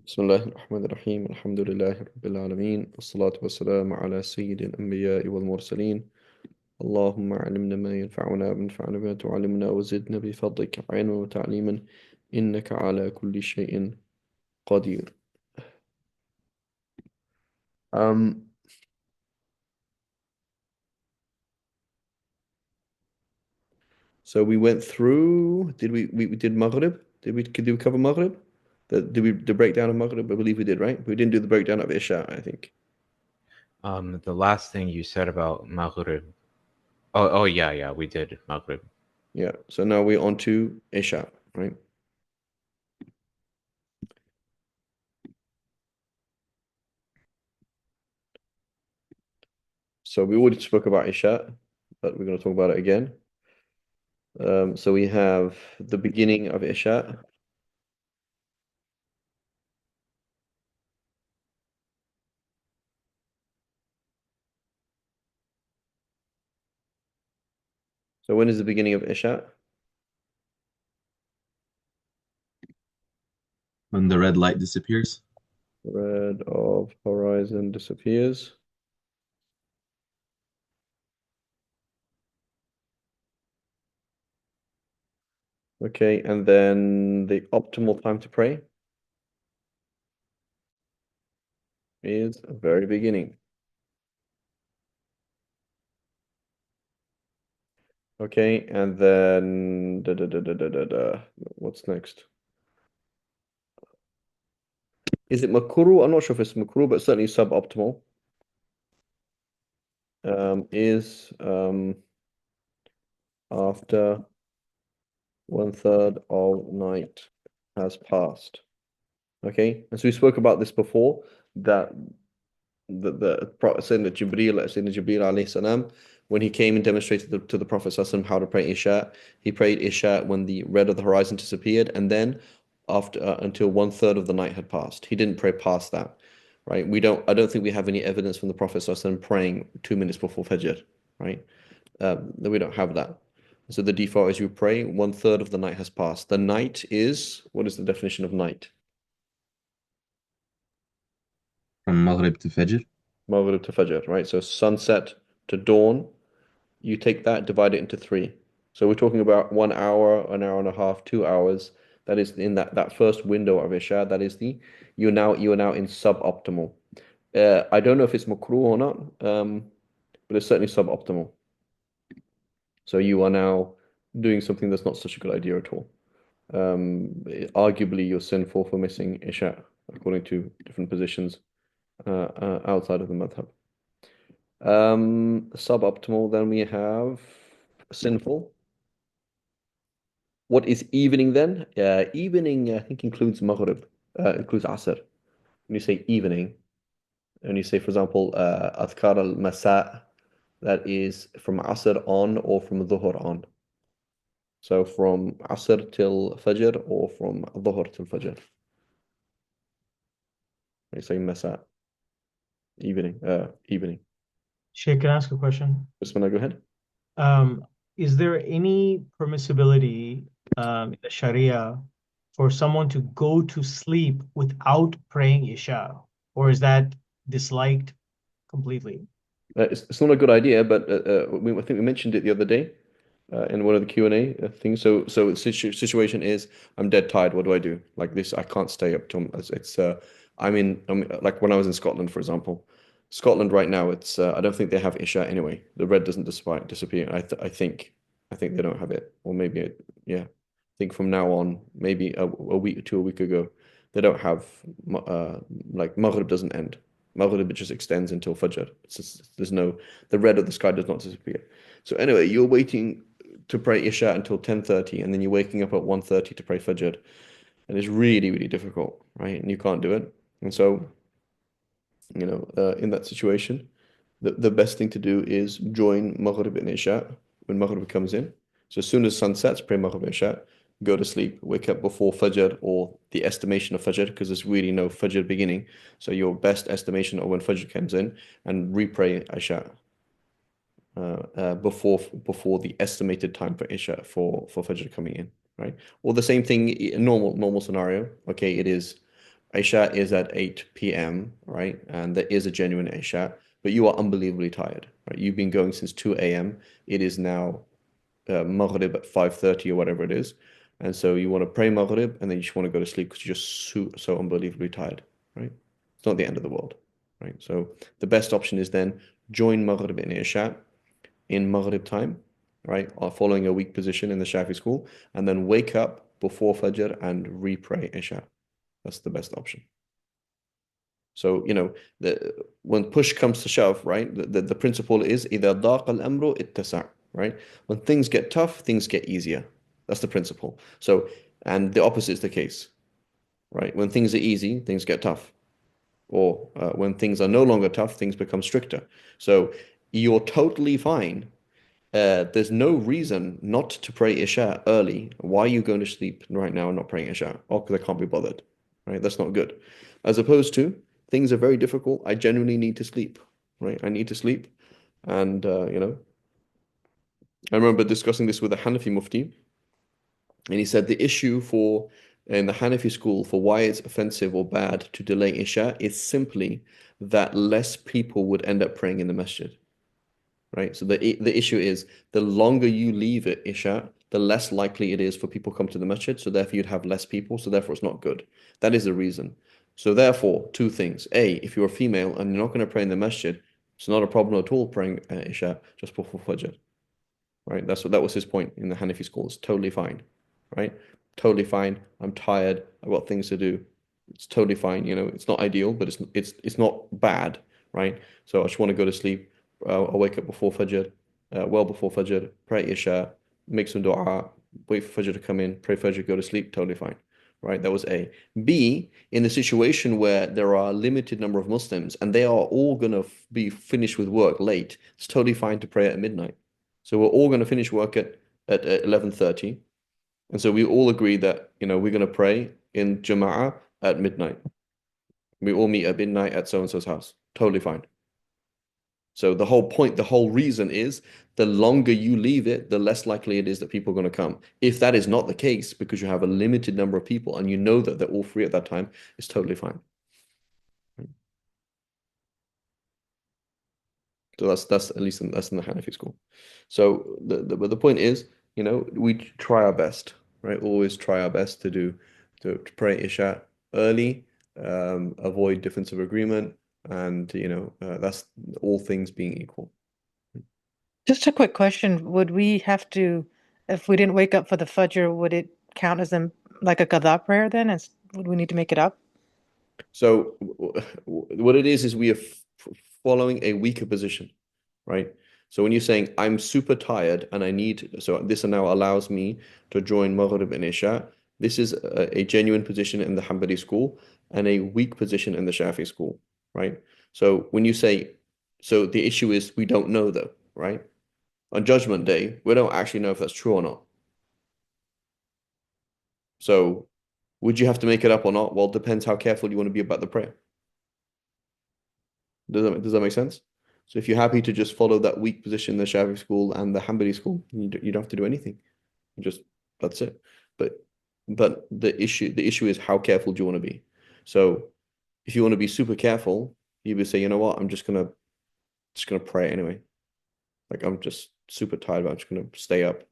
بسم الله الرحمن الرحيم الحمد لله رب العالمين والصلاة والسلام على سيد الأنبياء والمرسلين اللهم علمنا ما ينفعنا وانفعنا بما تعلمنا وزدنا بفضلك علما وتعليما إنك على كل شيء قدير. Um, so we went through, we did Maghrib? Did we cover Maghrib? Did we the breakdown of Maghrib? I believe we did, right? We didn't do the breakdown of Isha, I think. The last thing you said about Maghrib. Oh yeah, yeah, we did Maghrib. Yeah, so now we're on to Isha, right? So we already spoke about Isha, but we're going to talk about it again. So we have the beginning of Isha. So when is the beginning of Isha? When the red light disappears. The red of horizon disappears. Okay, and then the optimal time to pray is the very beginning. Okay, and then what's next? Is it makruh? I'm not sure if it's makruh, but certainly suboptimal. Is after 1/3 of night has passed. Okay, and so we spoke about this before, that Sayyidina Jibreel alayhi salam, when he came and demonstrated to the Prophet sallallahu alaihi wasallam how to pray Isha, he prayed Isha when the red of the horizon disappeared, and then after until 1/3 of the night had passed. He didn't pray past that, right? I don't think we have any evidence from the Prophet sallallahu alaihi wasallam praying 2 minutes before Fajr, right? We don't have that. So the default is you pray 1/3 of the night has passed. The night is, what is the definition of night? From Maghrib to Fajr. Maghrib to Fajr, right? So sunset to dawn, you take that, divide it into three. So we're talking about 1 hour, an hour and a half, 2 hours. That is in that first window of Isha. That is the you are now in suboptimal. I don't know if it's makruh or not, but it's certainly suboptimal. So you are now doing something that's not such a good idea at all. Arguably, you're sinful for missing Isha, according to different positions outside of the madhab. Suboptimal, then we have sinful. What is evening then? Evening, I think, includes Maghrib, includes Asr. When you say evening, and you say, for example, Adhkar al-Masa, that is from Asr on or from Dhuhr on. So from Asr till Fajr or from Dhuhr till Fajr. When you say Masa, evening. Sheikh, can I ask a question? Bismillah, go ahead. Is there any permissibility in the Sharia for someone to go to sleep without praying Isha, or is that disliked completely? It's not a good idea, but I think we mentioned it the other day in one of the Q&A things. So the situation is, I'm dead tired. What do I do? Like this, I can't stay up till I'm like when I was in Scotland, for example. Scotland right now, it's I don't think they have Isha anyway. The red doesn't disappear. I think they don't have it, or maybe yeah. I think from now on, maybe a week to a week ago, they don't have like Maghrib doesn't end. Maghrib just extends until Fajr. The red of the sky does not disappear. So anyway, you're waiting to pray Isha until 10:30, and then you're waking up at 1:30 to pray Fajr, and it's really, really difficult, right? And you can't do it. And so, in that situation, the best thing to do is join Maghrib and Isha when Maghrib comes in. So as soon as sun sets, pray Maghrib and Isha, go to sleep, wake up before Fajr or the estimation of Fajr, because there's really no Fajr beginning. So your best estimation of when Fajr comes in, and repray Isha before the estimated time for Isha for Fajr coming in, right? Or the same thing, normal scenario. Okay, it is Isha is at 8 p.m., right? And there is a genuine Isha, but you are unbelievably tired, right? You've been going since 2 a.m. It is now Maghrib at 5:30 or whatever it is. And so you want to pray Maghrib and then you just want to go to sleep because you're just so unbelievably tired, right? It's not the end of the world, right? So the best option is then join Maghrib and Isha in Maghrib time, right? Or following a weak position in the Shafi school, and then wake up before Fajr and re-pray Isha. That's the best option. So, when push comes to shove, right? The principle is إذا ضاق الأمر اتسع, right? When things get tough, things get easier. That's the principle. So, and the opposite is the case, right? When things are easy, things get tough. Or when things are no longer tough, things become stricter. So you're totally fine. There's no reason not to pray Isha early. Why are you going to sleep right now and not praying Isha? Oh, because I can't be bothered, right? That's not good. As opposed to things are very difficult. I genuinely need to sleep, right? I need to sleep. And, I remember discussing this with a Hanafi Mufti, and he said the issue for in the Hanafi school for why it's offensive or bad to delay Isha is simply that less people would end up praying in the masjid, right? So the issue is the longer you leave it, Isha, the less likely it is for people to come to the masjid. So therefore you'd have less people. So therefore it's not good. That is the reason. So therefore, two things. A, if you're a female and you're not going to pray in the masjid, it's not a problem at all praying Isha just before Fajr, right? That was his point in the Hanafi school. It's totally fine, right? Totally fine. I'm tired. I've got things to do. It's totally fine. It's not ideal, but it's not bad, right? So I just want to go to sleep. I'll wake up before Fajr, well before Fajr, pray Isha, make some dua, wait for Fajr to come in, pray Fajr, go to sleep. Totally fine, right? That was A. B, in the situation where there are a limited number of Muslims and they are all gonna be finished with work late, it's totally fine to pray at midnight. So we're all going to finish work at 11:30. And so we all agree that, we're going to pray in Jama'ah at midnight. We all meet at midnight at so-and-so's house. Totally fine. So the whole point, the whole reason is the longer you leave it, the less likely it is that people are going to come. If that is not the case, because you have a limited number of people and you know that they're all free at that time, it's totally fine. So that's at least that's in the Hanafi school. So the point is, we try our best, right? Always try our best to pray Isha early, avoid difference of agreement, and that's all things being equal. Just a quick question. Would we have to, if we didn't wake up for the Fajr, would it count as like a qada prayer then? Would we need to make it up? So what it is we are following a weaker position, right? So when you're saying I'm super tired and so this now allows me to join Maghrib and Isha, this is a genuine position in the Hanbali school and a weak position in the Shafi school, right? So when you say, so the issue is we don't know though, right? On Judgment Day, we don't actually know if that's true or not. So would you have to make it up or not? Well, it depends how careful you want to be about the prayer. Does that make sense? So if you're happy to just follow that weak position in the Shafi school and the Hanbali school, you don't have to do anything. Just that's it. But the issue is how careful do you want to be? So if you want to be super careful, you would say, you know what, I'm just gonna pray anyway. Like I'm just super tired, but I'm just gonna stay up.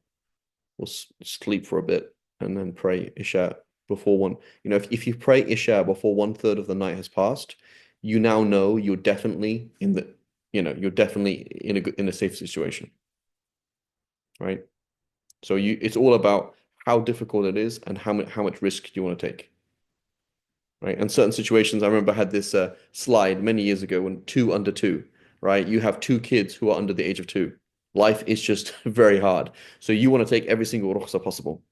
We'll sleep for a bit and then pray Isha before one. If you pray Isha before 1/3 of the night has passed, you now know you're definitely you're definitely in a safe situation, right? So it's all about how difficult it is and how much risk do you want to take, right? And certain situations, I remember I had this slide many years ago when 2 under 2, right? You have 2 kids who are under the age of 2. Life is just very hard. So you want to take every single rukhsa possible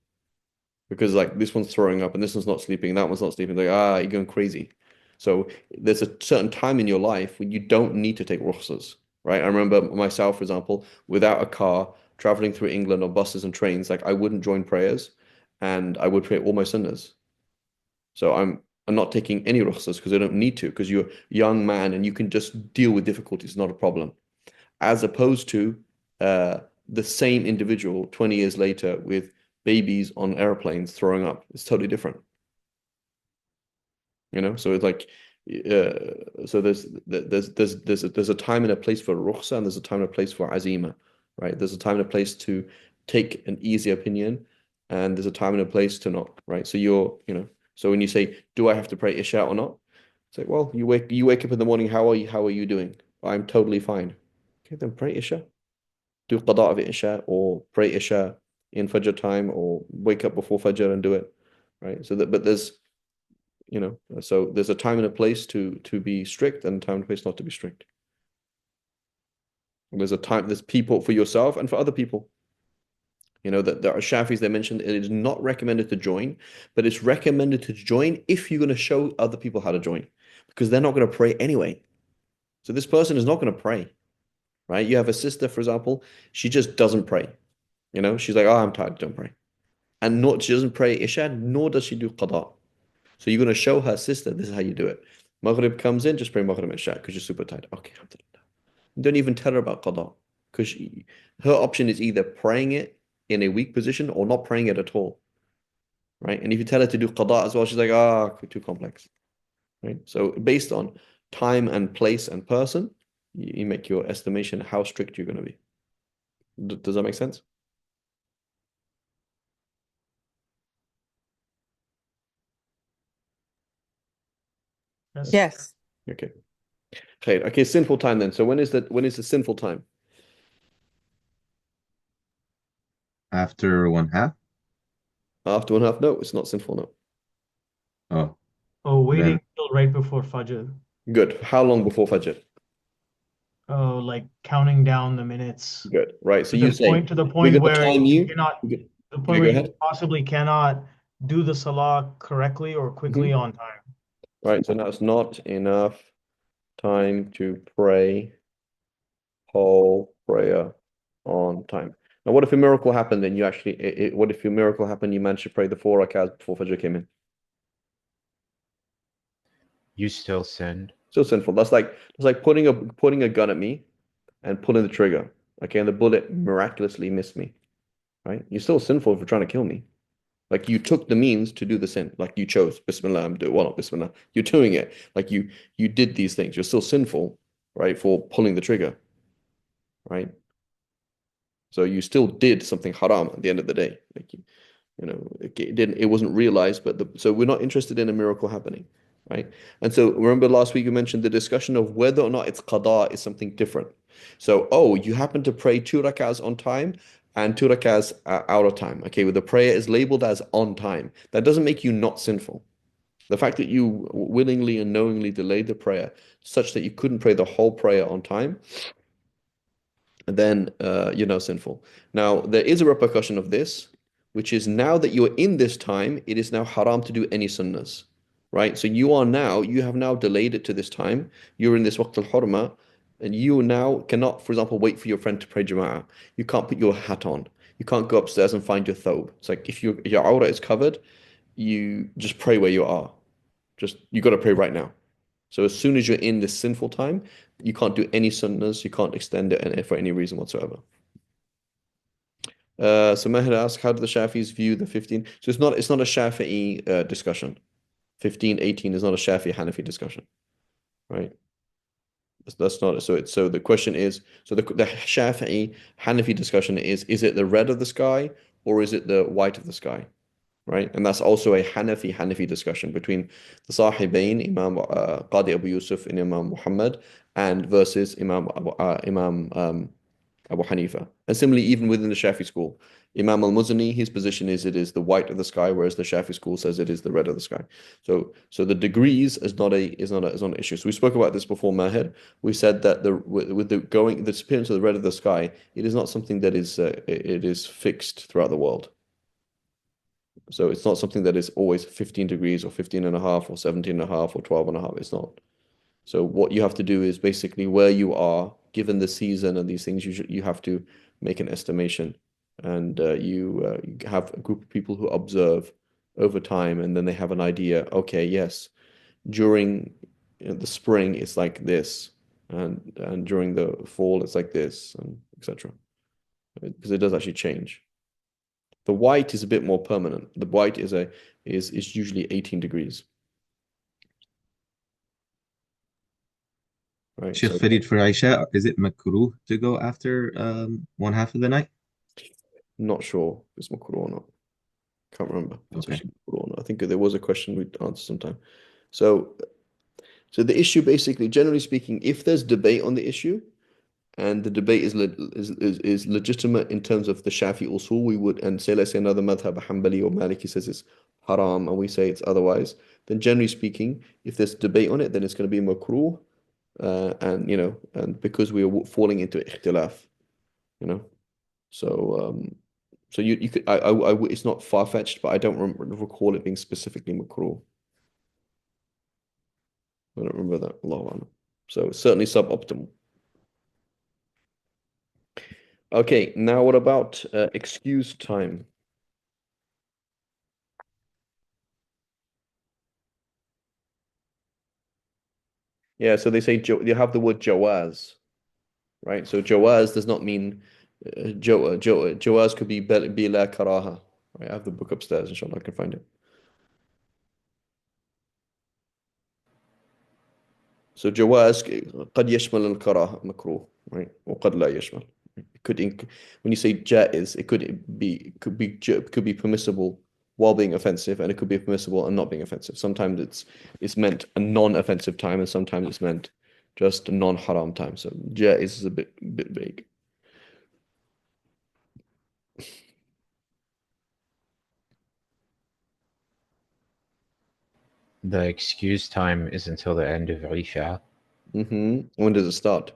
because like this one's throwing up and this one's not sleeping, that one's not sleeping. Like, you're going crazy. So there's a certain time in your life when you don't need to take rukhsas, right? I remember myself, for example, without a car, traveling through England on buses and trains, like I wouldn't join prayers and I would pray all my sunnahs. So I'm not taking any rukhsas because I don't need to, because you're a young man and you can just deal with difficulties, not a problem. As opposed to the same individual 20 years later with babies on airplanes throwing up. It's totally different. You know, so it's like so there's a time and a place for rukhsa, and there's a time and a place for azima, right? There's a time and a place to take an easy opinion, and there's a time and a place to not, right? So so when you say, do I have to pray Isha or not? It's like, well, you wake up in the morning, how are you doing? I'm totally fine. Okay, then pray Isha. Do qada of Isha, or pray Isha in Fajr time, or wake up before Fajr and do it, right? But so there's a time and a place to be strict, and a time and a place not to be strict. And there's people for yourself and for other people. That there are Shafis, they mentioned it is not recommended to join, but it's recommended to join if you're going to show other people how to join, because they're not going to pray anyway. So this person is not going to pray, right? You have a sister, for example, she just doesn't pray. She's like, oh, I'm tired, don't pray. And she doesn't pray Isha, nor does she do Qada. So you're going to show her sister, this is how you do it. Maghrib comes in, just pray Maghrib and Isha because you're super tired. Okay, alhamdulillah. Don't even tell her about Qada, because her option is either praying it in a weak position or not praying it at all, right? And if you tell her to do Qada as well, she's like, too complex, right? So based on time and place and person, you make your estimation how strict you're going to be. Does that make sense? Yes. Okay. Okay, sinful time then. So when is the sinful time? After 1/2? After 1/2? No, it's not sinful, no. Oh, Oh, waiting then till right before Fajr. Good. How long before Fajr? Oh, like counting down the minutes Good. Right. So to you the say we're point going to where time you you. cannot, Yeah, the point go where you ahead. possibly cannot do the salah correctly or quickly on time. Right. So now it's not enough time to pray whole prayer on time. Now, what if a miracle happened and you actually, what if a miracle happened, you managed to pray the 4 rakats before Fajr came in? You still sinned. Still sinful. That's like putting a gun at me and pulling the trigger. Okay, and the bullet miraculously missed me. Right? You're still sinful for trying to kill me. Like you took the means to do the sin. Like you chose. Bismillah, I'm doing well, not Bismillah. You're doing it. Like you did these things. You're still sinful, right, for pulling the trigger. Right? So you still did something haram at the end of the day. Like it wasn't realized, but so we're not interested in a miracle happening, right? And so remember last week you mentioned the discussion of whether or not it's qada is something different. So, you happen to pray 2 rak'ahs on time and 2 rak'ahs out of time. Okay, well, the prayer is labeled as on time. That doesn't make you not sinful. The fact that you willingly and knowingly delayed the prayer such that you couldn't pray the whole prayer on time, then you're now sinful. Now, there is a repercussion of this, which is now that you're in this time, it is now haram to do any sunnahs, right? So you have now delayed it to this time. You're in this waqt al-hurma, and you now cannot, for example, wait for your friend to pray jama'ah. You can't put your hat on. You can't go upstairs and find your thobe. It's like if your awrah is covered, you just pray where you are. You got to pray right now. So as soon as you're in this sinful time, you can't do any sunnahs, you can't extend it for any reason whatsoever. So Mahir asks, how do the Shafis view the 15? So it's not a Shafi'i discussion. 15, 18 is not a Shafi'i Hanafi discussion, right? That's not so the question is, so the Shafi'i Hanafi discussion is it the red of the sky or is it the white of the sky? Right? And that's also a Hanafi discussion between the Sahibain, Imam Qadi Abu Yusuf and Imam Muhammad, and versus Imam Abu Hanifa. And similarly, even within the Shafi school, Imam al-Muzani, his position is it is the white of the sky, whereas the Shafi school says it is the red of the sky. So the degrees is not an issue. So we spoke about this before, Mahir. We said that with the disappearance of the red of the sky, it is not something that is it is fixed throughout the world. So it's not something that is always 15 degrees or 15 and a half or 17 and a half or 12 and a half. It's not. So what you have to do is basically where you are, given the season and these things, you have to make an estimation. And you have a group of people who observe over time, and then they have an idea, okay, yes, during the spring it's like this, and during the fall it's like this, and etc. Because it does actually change. The white is a bit more permanent. The white is usually 18 degrees. right? Sheikh So Farid for Aisha, is it makruh to go after one half of the night? not sure if it's makruh or not. Can't remember if it's Okay. actually makruh or not. I think there was a question we'd answer sometime. So so the issue basically, generally speaking, if there's debate on the issue, and the debate is legitimate in terms of the Shafi usul, we would, and say, let's say another madhab, a Hanbali or Maliki says it's haram, and we say it's otherwise, then generally speaking, if there's debate on it, then it's going to be makruh, and and because we are falling into ikhtilaf, you know, so so you could, it's not far-fetched, but I don't recall it being specifically makruh. I don't remember that. Allahu A'lam. So certainly suboptimal. Okay, now what about excuse time? Yeah, so they say you have the word jawaz, right? So jawaz does not mean jawaz could be bila karaha, right? I have the book upstairs, inshallah, I can find it. So جواز قد يشمل الكراهة مكروه, right? وقد لا يشمل. It could when you say jaiz, it could be permissible while being offensive, and it could be permissible and not being offensive. Sometimes it's meant a non-offensive time, and sometimes it's meant just a non-haram time. So jaiz is a bit vague. The excuse time is until the end of Isha, When does it start?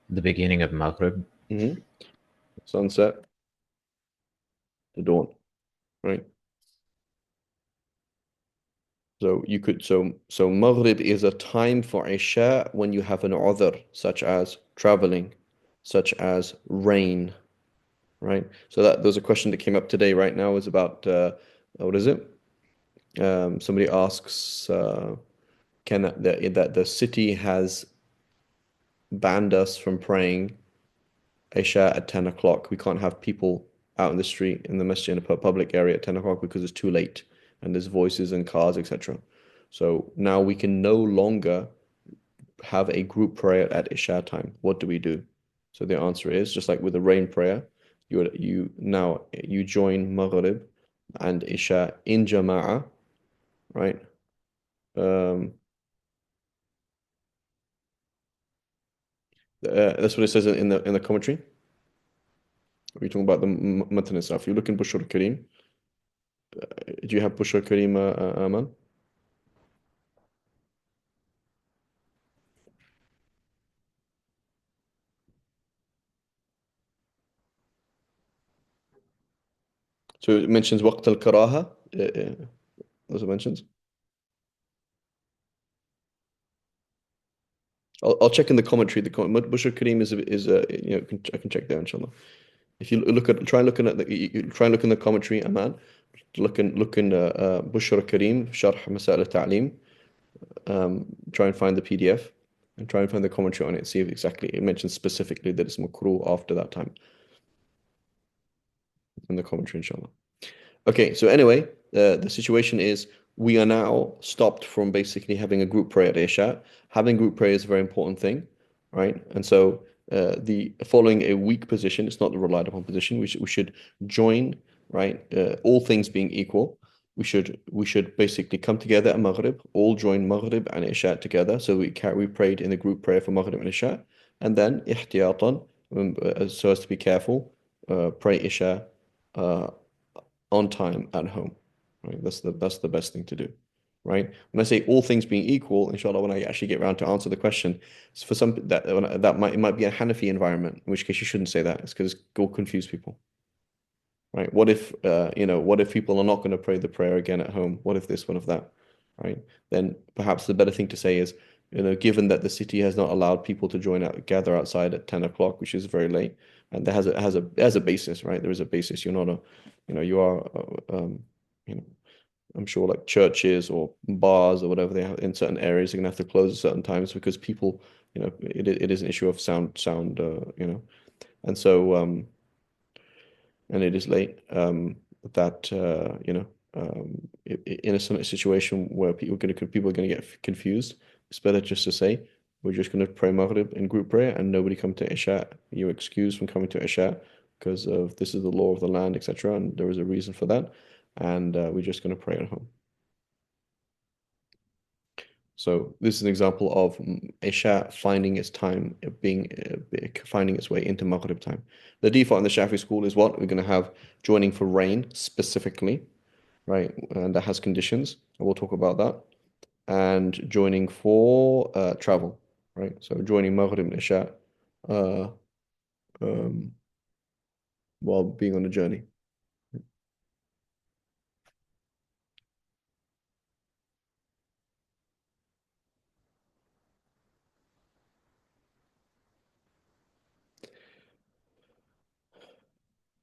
the beginning of Maghrib. Sunset, the dawn, right? So you could so Maghrib is a time for Isha when you have an udhr, such as traveling, such as rain, right? So there's a question that came up today right now is about what is it? Somebody asks can that the city has banned us from praying Isha at 10 o'clock. We can't have people out in the street in the masjid in a public area at 10 o'clock because it's too late and there's voices and cars, etc. So now we can no longer have a group prayer at Isha time. What do we do? So the answer is just like with the rain prayer, you join Maghrib and Isha in Jama'ah, right? Um, that's what it says in the commentary. We're talking about the Matn stuff. You look in Bushra Kareem. Do you have Bushra Kareem, Aman? So it mentions وقت الكراهة. That's what it mentions. I'll check in the commentary. The Bushra Kareem I can check there inshallah. If you try and look at try and look in the commentary, Aman. Look in Bushra Kareem Sharh Masail al-Ta'lim. Try and find the PDF and try and find the commentary on it. See if exactly it mentions specifically that it's makruh after that time in the commentary, inshallah. Okay, so anyway, the situation is we are now stopped from basically having a group prayer at Isha. Having group prayer is a very important thing, right? And so the following a weak position, it's not the relied upon position. We should join, right? All things being equal, we should basically come together at Maghrib, all join Maghrib and Isha together. So we prayed in the group prayer for Maghrib and Isha, and then ihtiyatan, so as to be careful, pray Isha. Uh, on time at home, right? That's the best thing to do, right? When I say all things being equal, inshallah, when I actually get around to answer the question, it's for some that might be a Hanafi environment, in which case you shouldn't say that. It's because it will confuse people, right? What if people are not going to pray the prayer again at home? What if this, what if that, right? Then perhaps the better thing to say is, given that the city has not allowed people to gather outside at 10 o'clock, which is very late, and there has a basis, right? There is a basis. You're not a, you are, you know, I'm sure like churches or bars or whatever they have in certain areas, they're gonna have to close at certain times because people, it is an issue of sound, and so and it is late, that in a situation where people are going to get confused, it's better just to say we're just going to pray Maghrib in group prayer and nobody come to Isha. You're excused from coming to Isha because of this is the law of the land, etc. And there is a reason for that. And we're just going to pray at home. So this is an example of Isha finding its time, finding its way into Maghrib time. The default in the Shafi school is what? We're going to have joining for rain specifically, right? And that has conditions. And we'll talk about that. And joining for travel, right? So joining Maghrib and Isha uh, um, while being on a journey.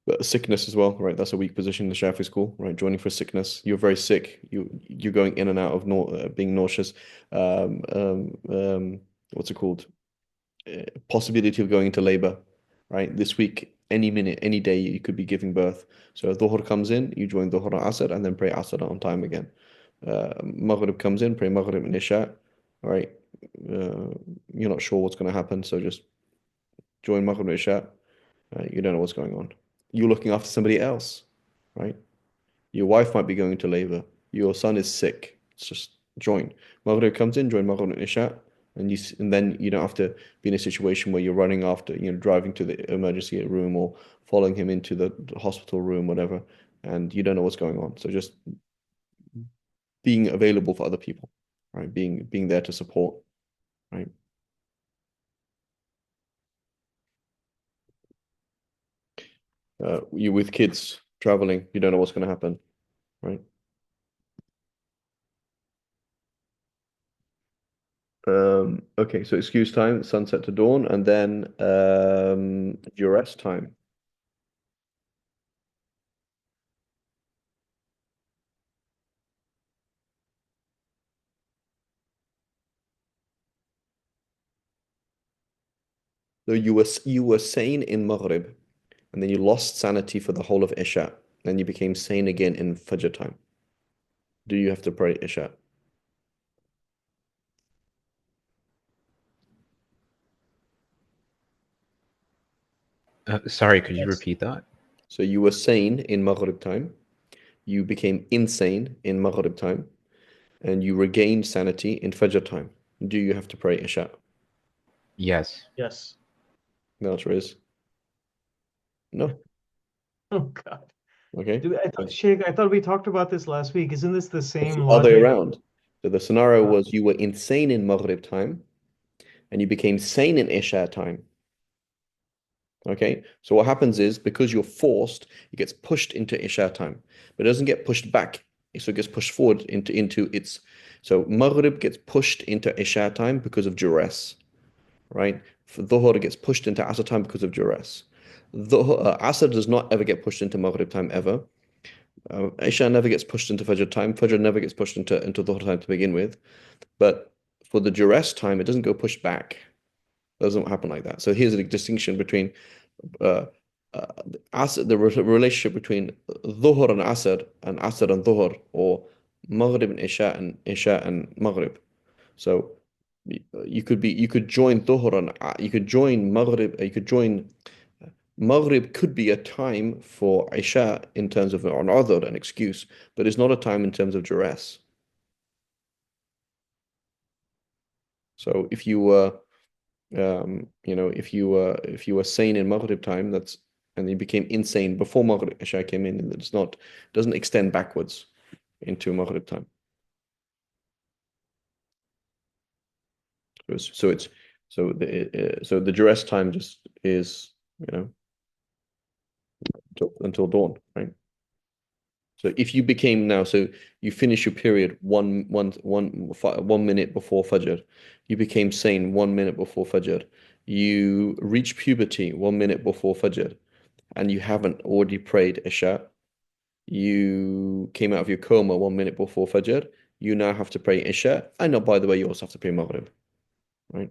But sickness as well, right? That's a weak position in the Shafi school, right? Joining for sickness, you're very sick. You're going in and out of being nauseous. What's it called? Possibility of going into labor, right? This week, any minute, any day, you could be giving birth. So Dhuhr comes in, you join Dhuhr and Asr, and then pray Asr on time again. Maghrib comes in, pray Maghrib and Isha, right? You're not sure what's going to happen, so just join Maghrib and Isha. You don't know what's going on. You're looking after somebody else, right? Your wife might be going into labor. Your son is sick. It's just join. Maghrib comes in, join Maghrib and Isha, and then you don't have to be in a situation where you're running after, driving to the emergency room or following him into the hospital room, whatever, and you don't know what's going on. So just being available for other people, right? Being there to support, right? You with kids traveling, you don't know what's going to happen, right? Okay, so excuse time, sunset to dawn, and then duress time. So you were sane in Maghrib, and then you lost sanity for the whole of Isha, and you became sane again in Fajr time. Do you have to pray Isha? Sorry, could you Yes. repeat that? So you were sane in Maghrib time, you became insane in Maghrib time, and you regained sanity in Fajr time. Do you have to pray Isha? Yes. Yes. The answer is no. Oh God. Okay. Sheikh, I thought we talked about this last week. Isn't this the It's same the other way logic? around. So the scenario Uh, was you were insane in Maghrib time, and you became sane in Isha time. Okay, so what happens is because you're forced, it gets pushed into Isha time, but it doesn't get pushed back. So it gets pushed forward into its. So Maghrib gets pushed into Isha time because of duress, right? For Dhuhr it gets pushed into Asr time because of duress. Asr does not ever get pushed into Maghrib time ever. Isha never gets pushed into Fajr time. Fajr never gets pushed into Dhuhr time to begin with. But for the duress time, it doesn't go pushed back. It doesn't happen like that. So here's a distinction between uh, the relationship between Dhuhr and Asr and Dhuhr, or Maghrib and Isha and Maghrib. So you could join Dhuhr and you could join Maghrib. You could join Maghrib could be a time for Isha in terms of an other an excuse, but it's not a time in terms of duress. So if you were if you were sane in Maghrib time, that's and you became insane before Maghrib Isha came in, and it's not doesn't extend backwards into Maghrib time. So the duress time just is until dawn, right? So if you became now, so you finish your period 1 minute before Fajr, you became sane 1 minute before Fajr, you reach puberty 1 minute before Fajr, and you haven't already prayed Isha, you came out of your coma 1 minute before Fajr, you now have to pray Isha, and oh, by the way, you also have to pray Maghrib, right?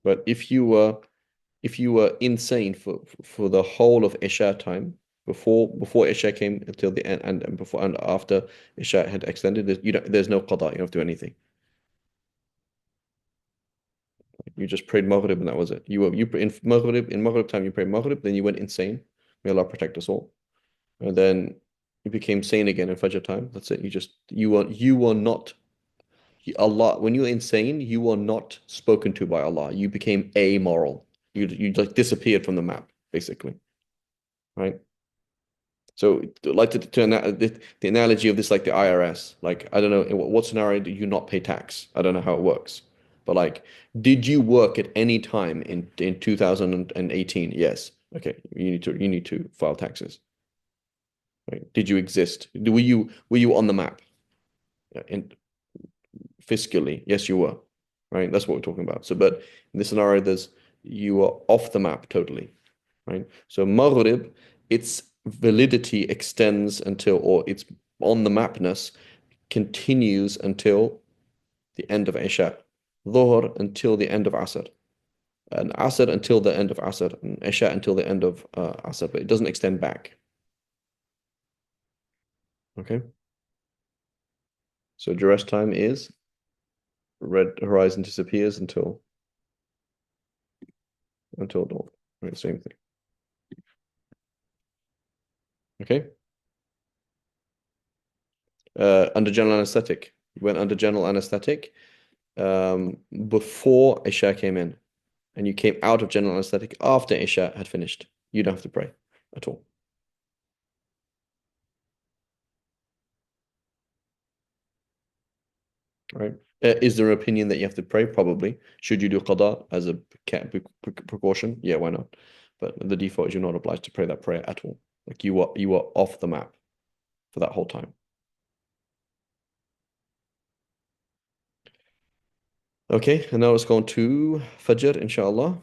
But if you were insane for the whole of Isha time, before Isha came until the end, and before and after Isha had extended, there's no qada. You don't have to do anything. You just prayed Maghrib and that was it. You in Maghrib time you prayed Maghrib, then you went insane. May Allah protect us all. And then you became sane again in Fajr time. That's it. You are not Allah. When you're insane, you are not spoken to by Allah. You became amoral. You like disappeared from the map, basically. Right? So like the analogy of this, like the IRS, like I don't know in what scenario do you not pay tax? I don't know how it works, but like, did you work at any time in 2018? Yes. Okay, you need to file taxes. Right? Did you exist? Were you on the map? And fiscally, yes, you were. Right? That's what we're talking about. So, but in this scenario, you are off the map totally. Right? So Maghrib, its validity extends until, or its on the mapness continues until the end of Isha. Dhuhr until the end of Asr. And Asr until the end of Asr. And Isha until the end of Asr. But it doesn't extend back. Okay? So duress time is red horizon disappears until dawn. Right, same thing. Okay? Under general anesthetic. You went under general anesthetic before Isha came in, and you came out of general anesthetic after Isha had finished. You don't have to pray at all. Right? Is there an opinion that you have to pray? Probably. Should you do qada as a precaution? Yeah, why not? But the default is you're not obliged to pray that prayer at all. Like you are off the map for that whole time. Okay, and now let's go on to Fajr, inshallah.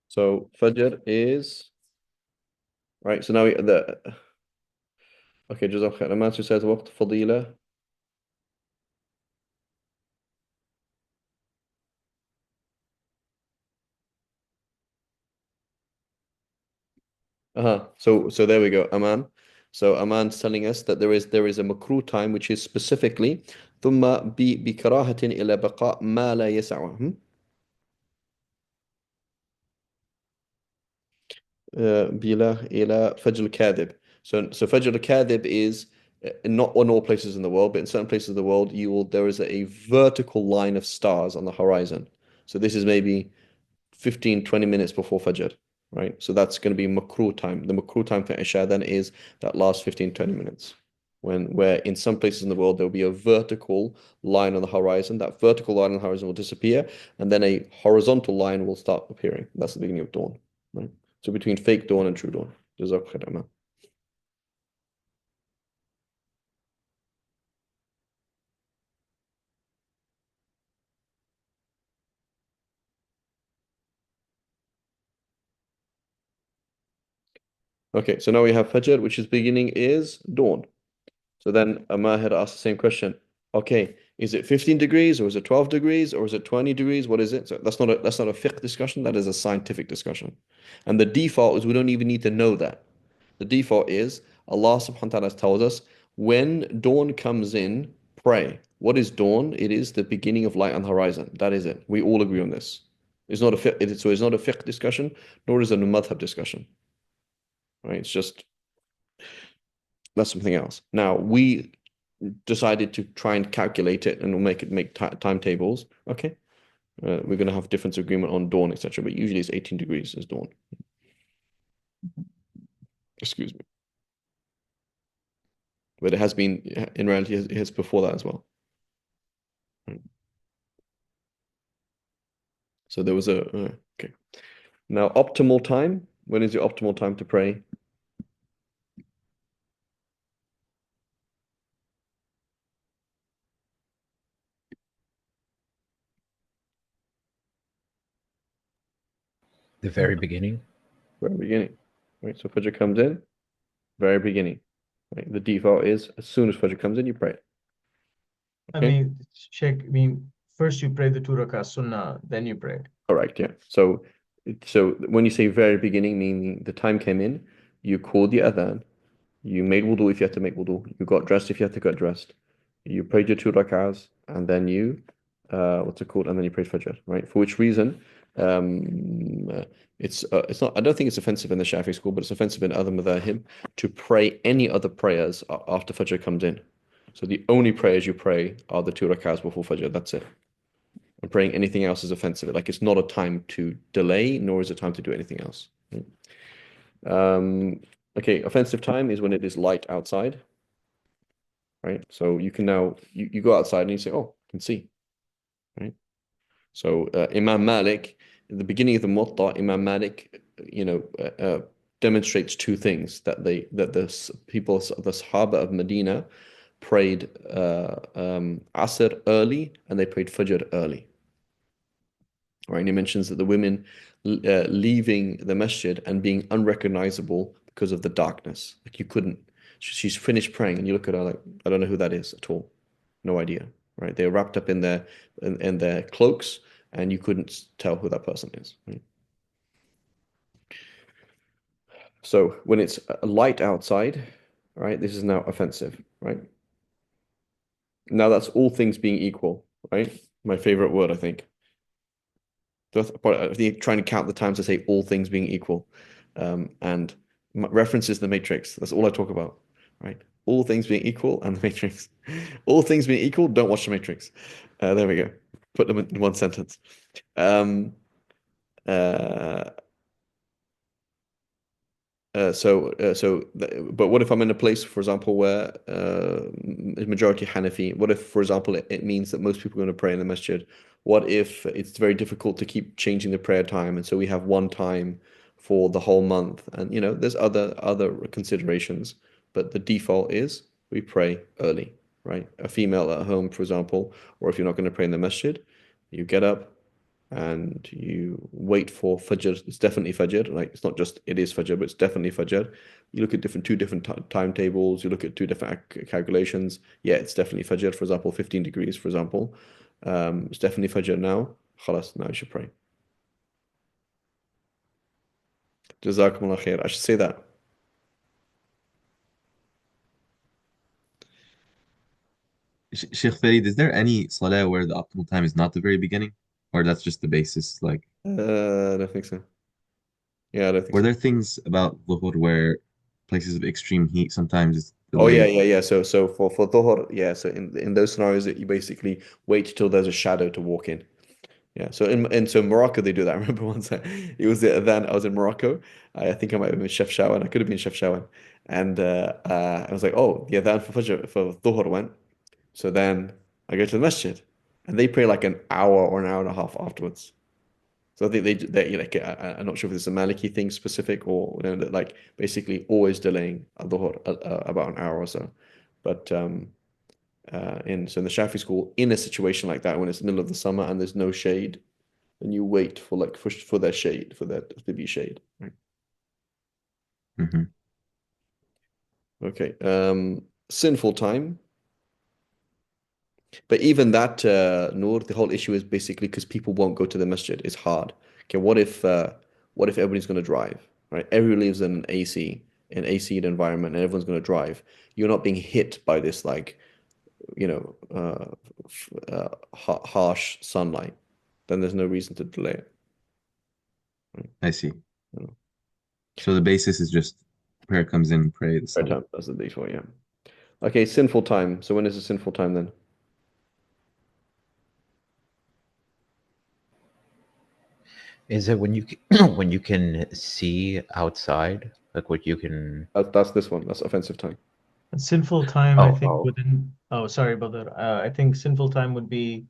So Fajr is right. So now okay, Jazak khair. Mansur says وقت فضيلة. So there we go, Aman. So Aman's telling us that there is a makruh time which is specifically ثم بكراهة إلى بقاء ما لا يسعه. بلا إلى فجر الكاذب. So Fajr al-Kadhib is not on all places in the world, but in certain places of the world, there is a vertical line of stars on the horizon. So this is maybe 15, 20 minutes before Fajr, right? So that's going to be makruh time. The makruh time for Isha then is that last 15, 20 minutes. Where in some places in the world there will be a vertical line on the horizon. That vertical line on the horizon will disappear, and then a horizontal line will start appearing. That's the beginning of dawn, right? So between fake dawn and true dawn. Jazakallah khair, Aman. Okay, so now we have Fajr, which is beginning is dawn. So then Amar had asked the same question. Okay, is it 15 degrees or is it 12 degrees or is it 20 degrees? What is it? So that's not a fiqh discussion, that is a scientific discussion. And the default is we don't even need to know that. The default is Allah subhanahu wa ta'ala tells us when dawn comes in, pray. What is dawn? It is the beginning of light on the horizon. That is it. We all agree on this. So it's not a fiqh discussion, nor is it a madhab discussion. Right? It's just that's something else. Now we decided to try and calculate it and we'll make timetables. Okay, we're going to have difference of agreement on dawn, etc. But usually it's 18 degrees as dawn. Excuse me. But it has been in reality it has before that as well. Right. So there was okay. Now optimal time. When is your optimal time to pray? The very beginning. Very beginning. Right. So Fajr comes in, very beginning. Right. The default is as soon as Fajr comes in, you pray it. I Okay. mean, Sheikh, I mean, first you pray the 2 rakah sunnah, then you pray. Correct, yeah. So when you say very beginning, meaning the time came in, you called the adhan, you made wudu if you had to make wudu, you got dressed if you had to get dressed, you prayed your 2 rakahs, and then you, what's it called? And then you prayed Fajr, right? For which reason, it's not. I don't think it's offensive in the Shafi school, but it's offensive in other madhahib to pray any other prayers after Fajr comes in. So the only prayers you pray are the 2 rakahs before Fajr. That's it. And praying anything else is offensive. Like it's not a time to delay, nor is it time to do anything else. Okay, offensive time is when it is light outside, right? So you can now you go outside and you say, "Oh, I can see," right? So Imam Malik, at the beginning of the Muwatta, Imam Malik, demonstrates two things that the people, the Sahaba of Medina, prayed Asr early and they prayed Fajr early. Right, and he mentions that the women leaving the masjid and being unrecognizable because of the darkness. Like you couldn't, she's finished praying, and you look at her like, I don't know who that is at all. No idea. Right? They're wrapped up in their cloaks, and you couldn't tell who that person is. Right? So when it's light outside, right, this is now offensive. Right? Now that's all things being equal. Right? My favorite word, I think. Trying to count the times I say all things being equal, and references the matrix. That's all I talk about, right? All things being equal and the matrix. All things being equal, don't watch the matrix. There we go. Put them in one sentence. Um, uh, but what if I'm in a place, for example, where majority Hanafi? What if, for example, it means that most people are going to pray in the masjid? What if it's very difficult to keep changing the prayer time, and so we have one time for the whole month? And there's other considerations, but the default is we pray early, right? A female at home, for example, or if you're not going to pray in the masjid, you get up, and you wait for Fajr. It's definitely Fajr. Like it's not just it is Fajr, but it's definitely Fajr. You look at two different timetables. You look at two different calculations. Yeah, it's definitely Fajr. For example, 15 degrees. For example, it's definitely Fajr now. Khalas, now you should pray. Jazakumullah khair. I should say that. Sheikh Farid, is there any salah where the optimal time is not the very beginning? Or that's just the basis? Like, I don't think so. Yeah, I don't think were so. there things about Dhuhr where places of extreme heat sometimes it's Oh yeah, delayed? yeah. So for Dhuhr, yeah. So in those scenarios, that you basically wait till there's a shadow to walk in. Yeah, so in Morocco they do that. I remember once it was then I was in Morocco. I think I might have been Chef Shawan. I could have been Chef Shawan, and I was like, oh, the adhan for Fajr for Dhuhr went. So then I go to the masjid, and they pray like an hour or an hour and a half afterwards. So I think like I'm not sure if it's a Maliki thing specific or like basically always delaying Dhuhr about an hour or so. But in the Shafi school, in a situation like that when it's the middle of the summer and there's no shade and you wait for for their shade, for there to be shade. Right. Hmm. Okay. Sinful time. But even that, Noor, the whole issue is basically because people won't go to the masjid. It's hard. Okay, what if everybody's going to drive, right? Everyone lives in an AC environment, and everyone's going to drive. You're not being hit by this like, harsh sunlight. Then there's no reason to delay it. Right? I see. You know, So the basis is just prayer comes in, pray the prayer salah. time, that's the default, yeah. Okay, sinful time. So when is a sinful time then? Is it when you when you can see outside, like what you can? That's this one. That's offensive time. And sinful time, I Oh, think oh, oh, sorry about that. I think sinful time would be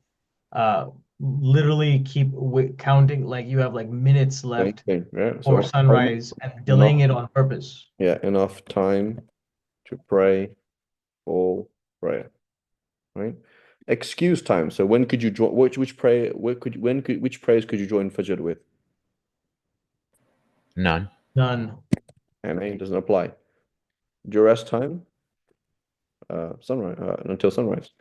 uh, literally keep counting, like you have like minutes Same left thing, yeah. for So sunrise and delaying enough, it on purpose. yeah, enough time to pray all prayer, right? Excuse time. So when could you join? Which prayer? Which prayers could you join Fajr with? none. None. And it doesn't apply. Duress time, sunrise until sunrise.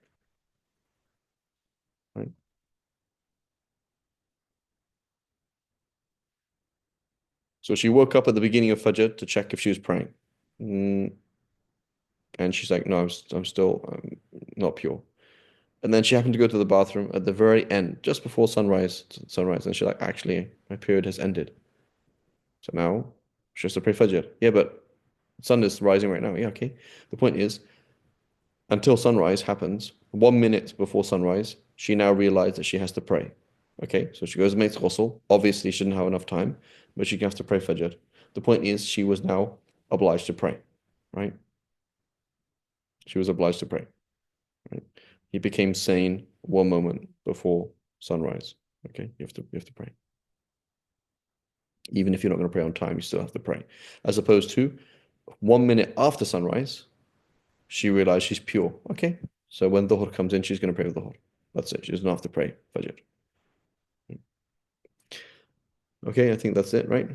So she woke up at the beginning of Fajr to check if she was praying. Mm, and she's like, no, I'm still not pure. And then she happened to go to the bathroom at the very end, just before sunrise, and she's like, actually, my period has ended. So now she has to pray Fajr. Yeah, but sun is rising right now. Yeah, okay. The point is, until sunrise happens, 1 minute before sunrise, she now realized that she has to pray. Okay, so she goes and makes ghusl. Obviously, she didn't have enough time, but she has to pray Fajr. The point is, she was now obliged to pray, right? She was obliged to pray, right? He became sane 1 moment before sunrise. Okay, you have to pray. Even if you're not going to pray on time, you still have to pray. As opposed to 1 minute after sunrise, she realized she's pure. Okay, so when Dhuhr comes in, she's going to pray with Dhuhr. That's it. She doesn't have to pray Fajr. Okay, I think that's it, right?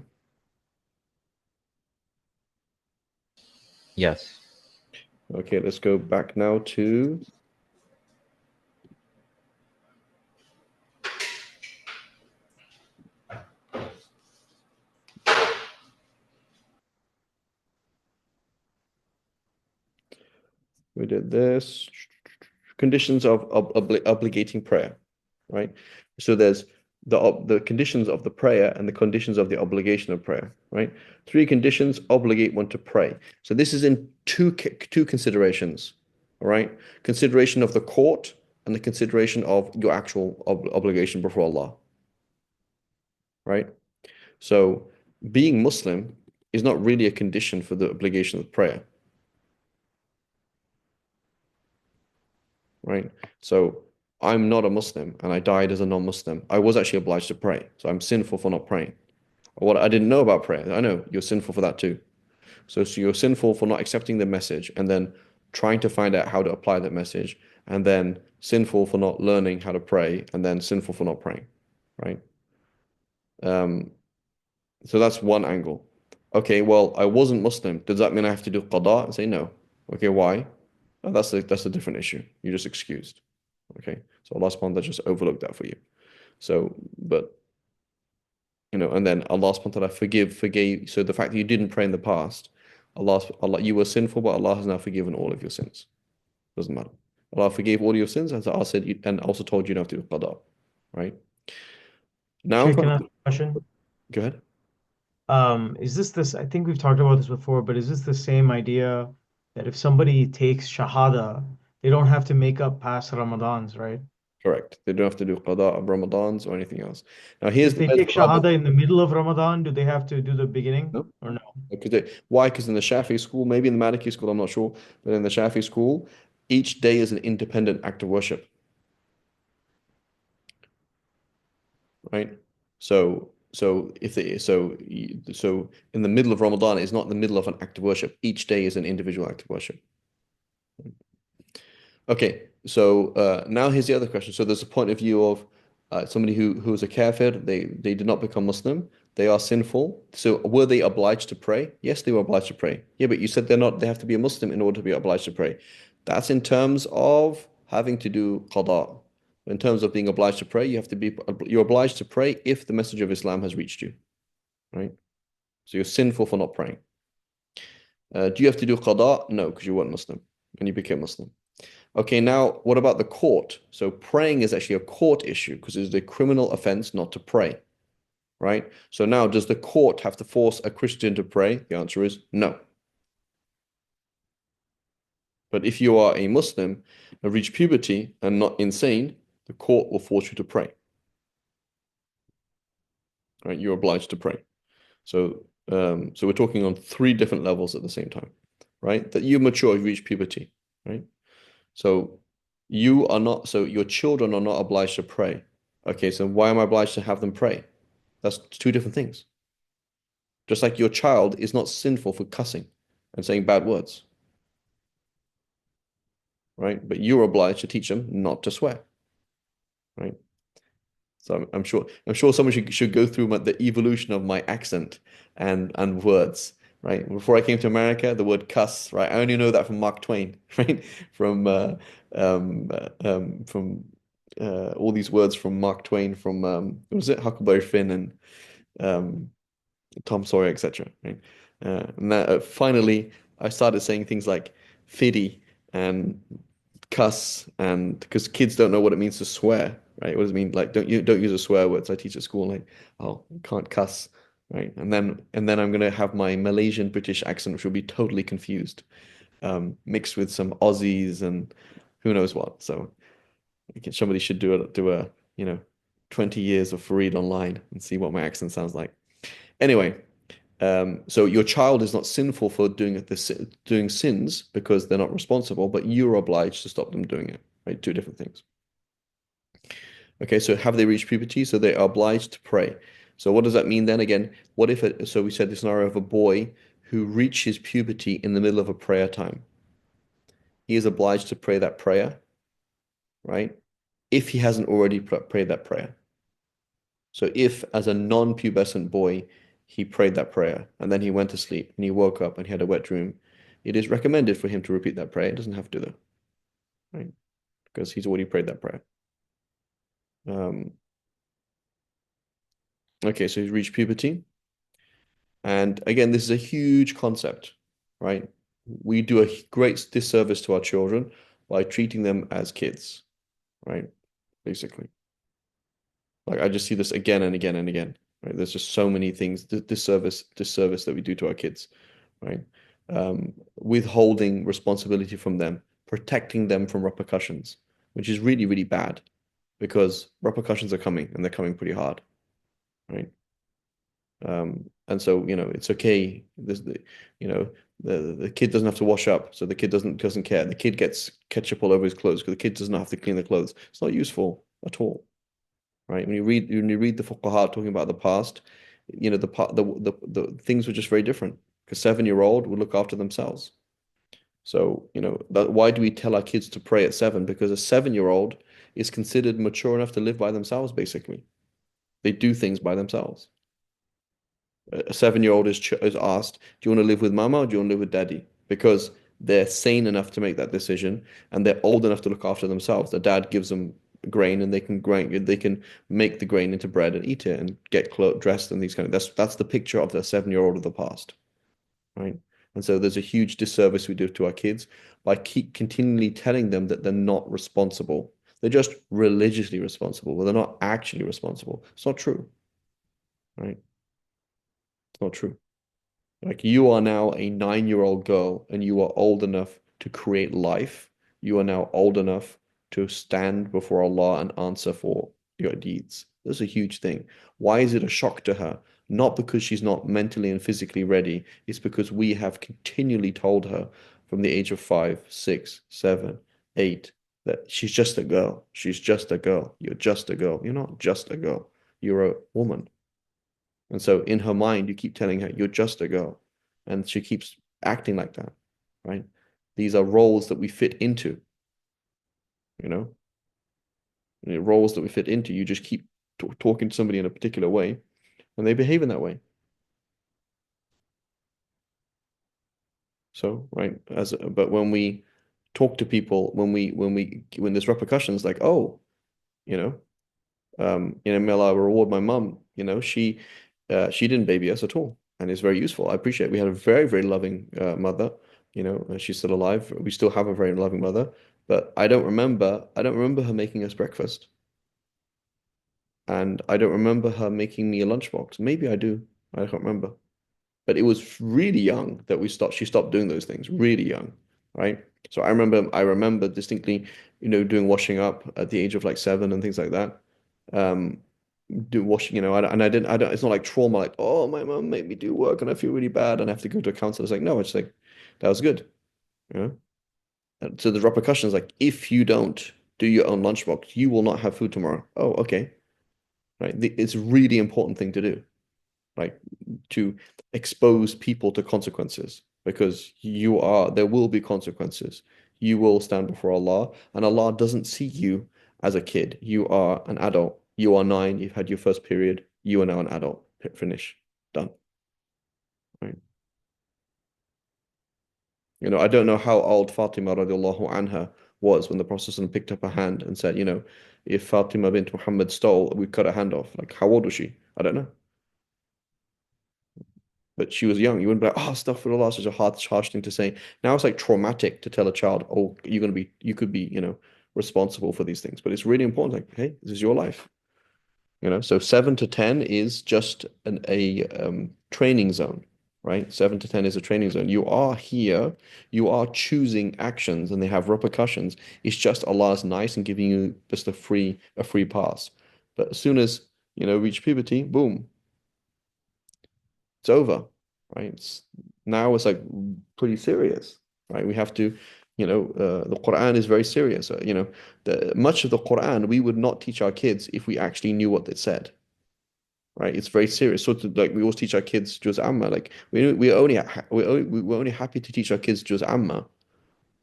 Yes. Okay, let's go back now to we did this. Conditions of obligating prayer, right? So there's the conditions of the prayer and the conditions of the obligation of prayer, right? Three conditions obligate one to pray. So this is in two considerations, all right? Consideration of the court and the consideration of your actual obligation before Allah, right? So being Muslim is not really a condition for the obligation of prayer, right? So I'm not a Muslim and I died as a non-Muslim. I was actually obliged to pray. So I'm sinful for not praying. What I didn't know about prayer, I know you're sinful for that too. So you're sinful for not accepting the message and then trying to find out how to apply that message, and then sinful for not learning how to pray, and then sinful for not praying, right? Um, so that's one angle. Okay, well, I wasn't Muslim. Does that mean I have to do qada? And say no. Okay, why? That's a different issue. You're just excused. Okay, so Allah subhanahu wa ta'ala just overlooked that for you. So, but and then Allah subhanahu wa ta'ala forgave. So the fact that you didn't pray in the past, Allah, you were sinful, but Allah has now forgiven all of your sins. Doesn't matter. Allah forgave all your sins, as Allah said, and also told you not to do qada, right? Now, Sheikh, can I ask a question? go ahead. Is this, I think we've talked about this before, but is this the same idea that if somebody takes Shahada, they don't have to make up past Ramadans, right? Correct. They don't have to do qada of Ramadans or anything else. Now, here's If the they take madhab. Shahada in the middle of Ramadan, do they have to do the beginning No? or no? Why? Because in the Shafi school, maybe in the Maliki school, I'm not sure, but in the Shafi school, each day is an independent act of worship, right? So in the middle of Ramadan, it's not the middle of an act of worship. Each day is an individual act of worship. Okay, so now here's the other question. So there's a point of view of somebody who is a kafir. They did not become Muslim. They are sinful. So were they obliged to pray? Yes, they were obliged to pray. Yeah, but you said they're not. They have to be a Muslim in order to be obliged to pray. That's in terms of having to do qada. In terms of being obliged to pray, you're obliged to pray if the message of Islam has reached you, right? So you're sinful for not praying. Do you have to do qada? No, because you weren't Muslim and you became Muslim. Okay, now what about the court? So praying is actually a court issue because it's a criminal offense not to pray, right? So now, does the court have to force a Christian to pray? The answer is no. But if you are a Muslim, have reached puberty and not insane, the court will force you to pray. Right? You're obliged to pray. So we're talking on three different levels at the same time, right? That you mature, you reach puberty, right? So your children are not obliged to pray. Okay, so why am I obliged to have them pray? That's two different things. Just like your child is not sinful for cussing and saying bad words, right? But you're obliged to teach them not to swear, right? So I'm sure someone should go through the evolution of my accent and words, right? Before I came to America, the word cuss, right? I only know that from Mark Twain, right? From all these words from Mark Twain, from what was it, Huckleberry Finn and Tom Sawyer, etc. Right? And that, finally, I started saying things like fiddy and cuss, and because kids don't know what it means to swear, right? What does it mean? Like, don't use a swear words I teach at school, like, oh, you can't cuss, right? And then I'm gonna have my Malaysian British accent, which will be totally confused, mixed with some Aussies and who knows what. So somebody should do a 20 years of Fareed online and see what my accent sounds like. Anyway, so your child is not sinful for doing sins because they're not responsible, but you're obliged to stop them doing it, right? Two different things. Okay, so have they reached puberty? So they are obliged to pray. So what does that mean then? Again, what if so we said the scenario of a boy who reaches puberty in the middle of a prayer time. He is obliged to pray that prayer, right? If he hasn't already prayed that prayer. So if, as a non-pubescent boy, he prayed that prayer and then he went to sleep and he woke up and he had a wet dream, it is recommended for him to repeat that prayer. It doesn't have to though, right? Because he's already prayed that prayer. Um, okay, so he's reached puberty. And again, this is a huge concept, right? We do a great disservice to our children by treating them as kids, right? Basically. Like I just see this again and again and again, right? There's just so many things, disservice that we do to our kids, right? Withholding responsibility from them, protecting them from repercussions, which is really, really bad because repercussions are coming and they're coming pretty hard, right? And so, it's okay. The kid doesn't have to wash up, so the kid doesn't care. The kid gets ketchup all over his clothes because the kid doesn't have to clean the clothes. It's not useful at all, right? When you read the fuqaha talking about the past, the things were just very different because 7-year-old would look after themselves. So, why do we tell our kids to pray at 7? Because a 7-year-old is considered mature enough to live by themselves, basically. They do things by themselves. A 7-year-old is asked, do you want to live with mama or do you want to live with daddy? Because they're sane enough to make that decision and they're old enough to look after themselves. The dad gives them grain and they can make the grain into bread and eat it and get dressed and these kind of that's the picture of the 7-year-old of the past, right? And so there's a huge disservice we do to our kids by keep continually telling them that they're not responsible. They're just religiously responsible, but they're not actually responsible. It's not true, right? It's not true. Like you are now a 9-year-old girl and you are old enough to create life. You are now old enough to stand before Allah and answer for your deeds. That's a huge thing. Why is it a shock to her? Not because she's not mentally and physically ready. It's because we have continually told her from the age of 5, 6, 7, 8 that she's just a girl. She's just a girl. You're just a girl. You're not just a girl. You're a woman. And so in her mind, you keep telling her, you're just a girl. And she keeps acting like that, right? These are roles that we fit into, you know? Roles that we fit into. You just keep talking to somebody in a particular way, and they behave in that way. So, right, but when we talk to people, when there's repercussions, like, oh, you know, may Allah reward my mum. She didn't baby us at all, and it's very useful. I appreciate it. We had a very, very loving mother. She's still alive. We still have a very loving mother, but I don't remember her making us breakfast, and I don't remember her making me a lunchbox. Maybe I do. I can't remember. But it was really young that she stopped doing those things, really young, right? So I remember distinctly, doing washing up at the age of like 7 and things like that. Um, do washing, and I don't, it's not like trauma, like, oh, my mom made me do work and I feel really bad and I have to go to a counselor. It's like, no, it's like, that was good, you know? And so the repercussions, like, if you don't do your own lunchbox, you will not have food tomorrow. Oh, okay. Right. It's a really important thing to do, like to expose people to consequences because there will be consequences. You will stand before Allah, and Allah doesn't see you as a kid. You are an adult. You are 9. You've had your first period. You are now an adult. Finish. Done. Right. I don't know how old Fatima radiallahu anha was when the Prophet picked up her hand and said, if Fatima bint Muhammad stole, we'd cut her hand off. Like, how old was she? I don't know. But she was young. You wouldn't be like, oh, astaghfirullah, such a harsh thing to say. Now it's like traumatic to tell a child, oh, you could be, responsible for these things. But it's really important. Like, hey, this is your life. So 7 to 10 is just a training zone, right? 7 to 10 is a training zone. You are here, you are choosing actions, and they have repercussions. It's just Allah is nice and giving you just a free pass. But as soon as reach puberty, boom, it's over, right? Now it's like pretty serious, right? We have to, the Quran is very serious. Much of the Quran we would not teach our kids if we actually knew what it said, right? It's very serious. So like we always teach our kids Juz Amma. Like we're only happy to teach our kids Juz Amma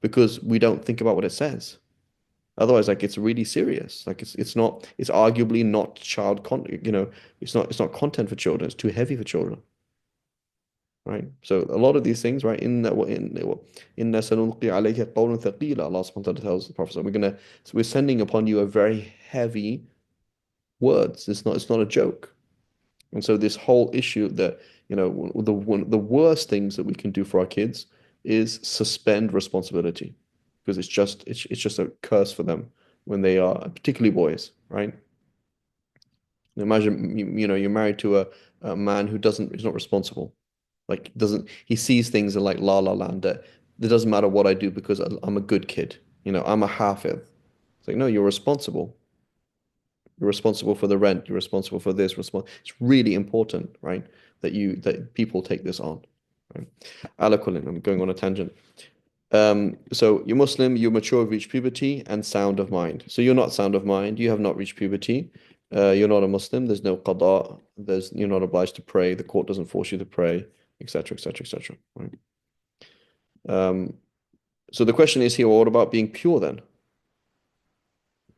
because we don't think about what it says. Otherwise, like it's really serious. Like it's arguably not it's not content for children. It's too heavy for children. Right. So a lot of these things, right? Inna sanulqi alayka qawlan thaqila. Allah subhanahu wa ta'ala tells the Prophet, we're sending upon you a very heavy words. It's not a joke. And so this whole issue that, the worst things that we can do for our kids is suspend responsibility because it's just a curse for them when they are, particularly boys, right? Imagine, you're married to a man who is not responsible. Like he sees things in like La La Land that it doesn't matter what I do because I'm a good kid. I'm a hafiz. It's like, no, you're responsible. You're responsible for the rent. You're responsible for this. It's really important, right? That people take this on. Right? Ala kullin, I'm going on a tangent. So you're Muslim, you're mature, reached puberty, and sound of mind. So you're not sound of mind. You have not reached puberty. You're not a Muslim. There's no qada. You're not obliged to pray. The court doesn't force you to pray, etc., etc., etc. Right? So the question is here, what about being pure then?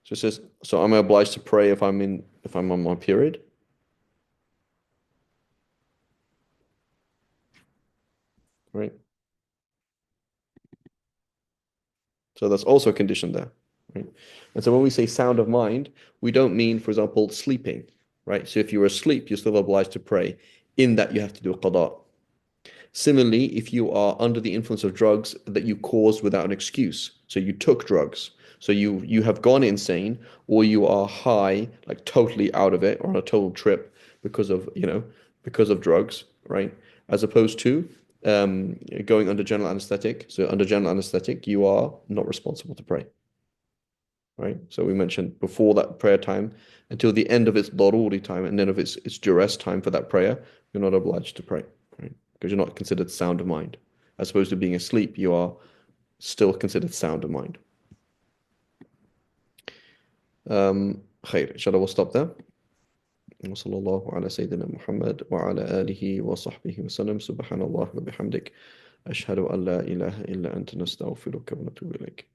So it says, so am I obliged to pray if I'm on my period? Right. So that's also a condition there. Right. And so when we say sound of mind, we don't mean, for example, sleeping. Right. So if you're asleep, you're still obliged to pray. In that you have to do a qada. Similarly, if you are under the influence of drugs that you caused without an excuse, so you took drugs, so you have gone insane, or you are high, like totally out of it, or on a total trip because of drugs, right? As opposed to going under general anesthetic. So under general anesthetic, you are not responsible to pray, right? So we mentioned before that prayer time until the end of its daruri time and then of its duress time for that prayer, you're not obliged to pray, right? Because you're not considered sound of mind. As opposed to being asleep, you are still considered sound of mind. خير. Inshallah, we'll stop there. وصلى الله على سيدنا محمد وعلى آله وصحبه وسلم سبحان الله وبحمدك أشهد أن لا إله إلا أنت نستغفرك ونتوب إليك